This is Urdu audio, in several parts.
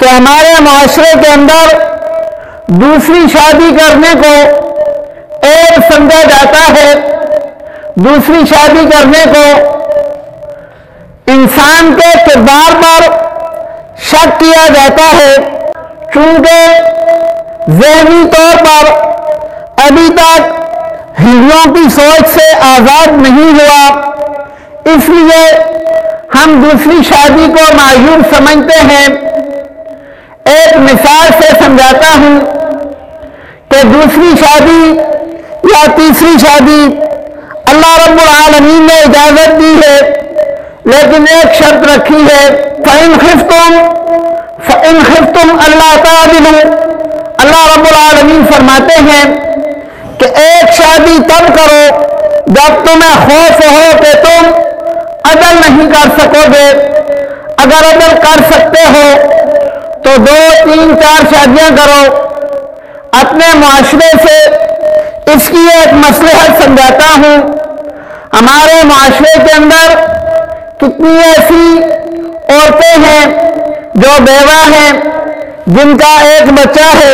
کہ ہمارے معاشرے کے اندر دوسری شادی کرنے کو عیب سمجھا جاتا ہے، دوسری شادی کرنے کو انسان کے کردار پر شک کیا جاتا ہے، چونکہ ذہنی طور پر ابھی تک ہندوؤں کی سوچ سے آزاد نہیں ہوا، اس لیے ہم دوسری شادی کو معیوب سمجھتے ہیں۔ ایک مثال سے سمجھاتا ہوں کہ دوسری شادی یا تیسری شادی اللہ رب العالمین نے اجازت دی ہے، لیکن ایک شرط رکھی ہے، فَإِنْ خِفْتُمْ أَلَّا تَعْدِلُوا۔ اللہ رب العالمین فرماتے ہیں کہ ایک شادی تب کرو جب تمہیں خوف ہو کہ تم عدل نہیں کر سکو گے۔ اگر عدل کر سکتے ہو تو 2، 3، 4 شادیاں کرو۔ اپنے معاشرے سے اس کی ایک مصلحت سمجھاتا ہوں۔ ہمارے معاشرے کے اندر کتنی ایسی عورتیں ہیں جو بیوہ ہیں، جن کا 1 بچہ ہے،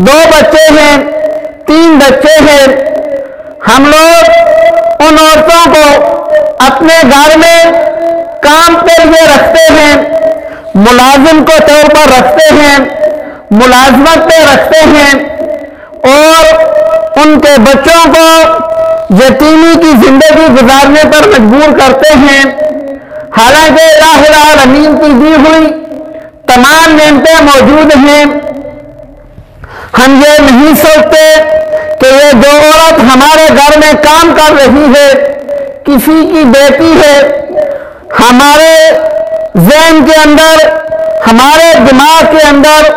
2 بچے ہیں، 3 بچے ہیں۔ ہم لوگ ان عورتوں کو اپنے گھر میں کام کے لیے رکھتے ہیں، ملازم کو طور پر رکھتے ہیں، ملازمت پہ رکھتے ہیں، اور ان کے بچوں کو یتیمی کی زندگی گزارنے پر مجبور کرتے ہیں، حالانکہ الہ العالمین کی دی ہوئی تمام نعمتیں موجود ہیں۔ ہم یہ نہیں سوچتے کہ یہ جو عورت ہمارے گھر میں کام کر رہی ہے کسی کی بیٹی ہے، ہمارے ذہن کے اندر، ہمارے دماغ کے اندر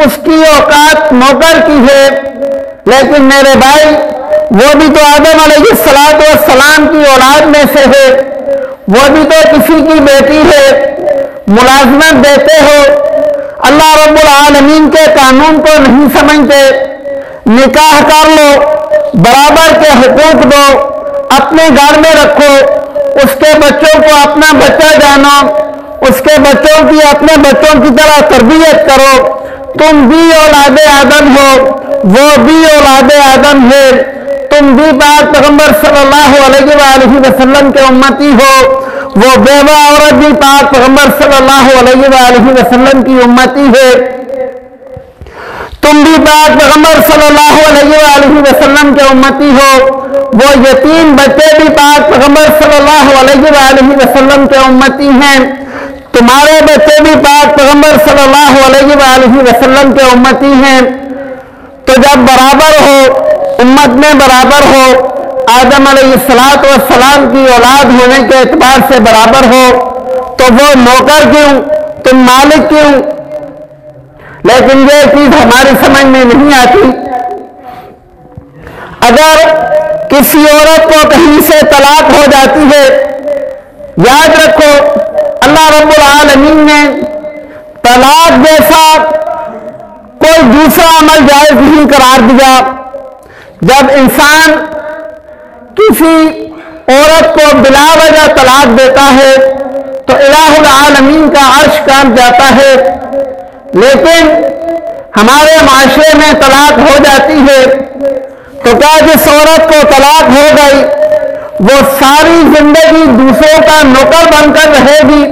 اس کی اوقات نوکر کی ہے، لیکن میرے بھائی وہ بھی تو آدم علیہ السلام کی اولاد میں سے ہے، وہ بھی تو کسی کی بیٹی ہے، ملازمت دیتے ہو، اللہ رب العالمین کے قانون کو نہیں سمجھتے، نکاح کر لو، برابر کے حقوق دو، اپنے گھر میں رکھو، اس کے بچوں کو اپنا بچہ جانو، اس کے بچوں کی اپنے بچوں کی طرح تربیت کرو، تم بھی اولاد آدم ہو، وہ بھی اولاد آدم ہے، تم بھی پاک پیغمبر صلی اللہ علیہ وآلہ وسلم کے امتی ہو، وہ بیوہ عورت بھی پاک پیغمبر صلی اللہ علیہ وآلہ وسلم کی امتی ہے، تم بھی پاک پیغمبر صلی اللہ علیہ وآلہ وسلم کے امتی ہو، وہ یتیم بچے بھی پاک پیغمبر صلی اللہ علیہ وآلہ وسلم کے امتی ہیں، تمہارے بچے بھی پاک پیغمبر صلی اللہ علیہ وآلہ وسلم کے امتی ہیں۔ تو جب برابر ہو، امت میں برابر ہو، آدم علیہ السلام کی اولاد ہونے کے اعتبار سے برابر ہو، تو وہ نوکر کیوں، تم مالک کیوں؟ لیکن یہ چیز ہماری سمجھ میں نہیں آتی۔ اگر کسی عورت کو کہیں سے طلاق ہو جاتی ہے، یاد رکھو اللہ رب العالمین نے طلاق جیسا کوئی دوسرا عمل جائز نہیں قرار دیا۔ جب انسان کسی عورت کو بلا وجہ طلاق دیتا ہے تو الہ العالمین کا عرش کانپ جاتا ہے، لیکن ہمارے معاشرے میں طلاق ہو جاتی ہے تو کیا جس عورت کو طلاق ہو گئی وہ ساری زندگی دوسروں کا نوکر بن کر رہے گی؟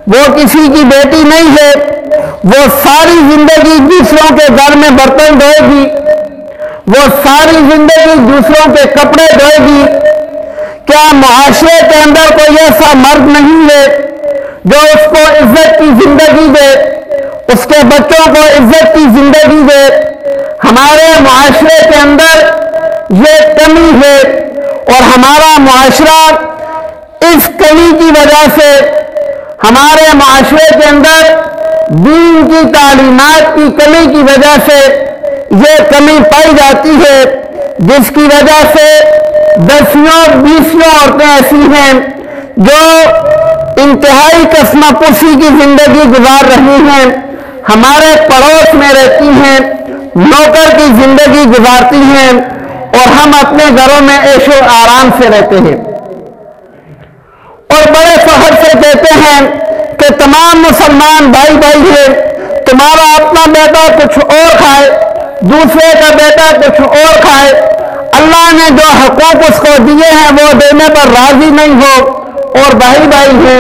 وہ کسی کی بیٹی نہیں ہے، وہ ساری زندگی دوسروں کے گھر میں برتن دھوئے گی، وہ ساری زندگی دوسروں کے کپڑے دھوئے گی۔ کیا معاشرے کے اندر کوئی ایسا مرد نہیں ہے جو اس کو عزت کی زندگی دے، اس کے بچوں کو عزت کی زندگی دے؟ ہمارے معاشرے کے اندر یہ کمی ہے، اور ہمارا معاشرہ اس کمی کی وجہ سے، ہمارے معاشرے کے اندر دین کی تعلیمات کی کمی کی وجہ سے یہ کمی پائی جاتی ہے، جس کی وجہ سے 10-20 عورتیں ایسی ہیں جو انتہائی کسمہ پرسی کی زندگی گزار رہی ہیں، ہمارے پڑوس میں رہتی ہیں، نوکر کی زندگی گزارتی ہیں، اور ہم اپنے گھروں میں عیش و آرام سے رہتے ہیں، اور بڑے فخر سے کہتے ہیں کہ تمام مسلمان بھائی بھائی ہیں، تمہارا اپنا بیٹا کچھ اور کھائے، دوسرے کا بیٹا کچھ اور کھائے، اللہ نے جو حقوق اس کو دیے ہیں وہ دینے پر راضی نہیں ہو، اور بھائی بھائی ہیں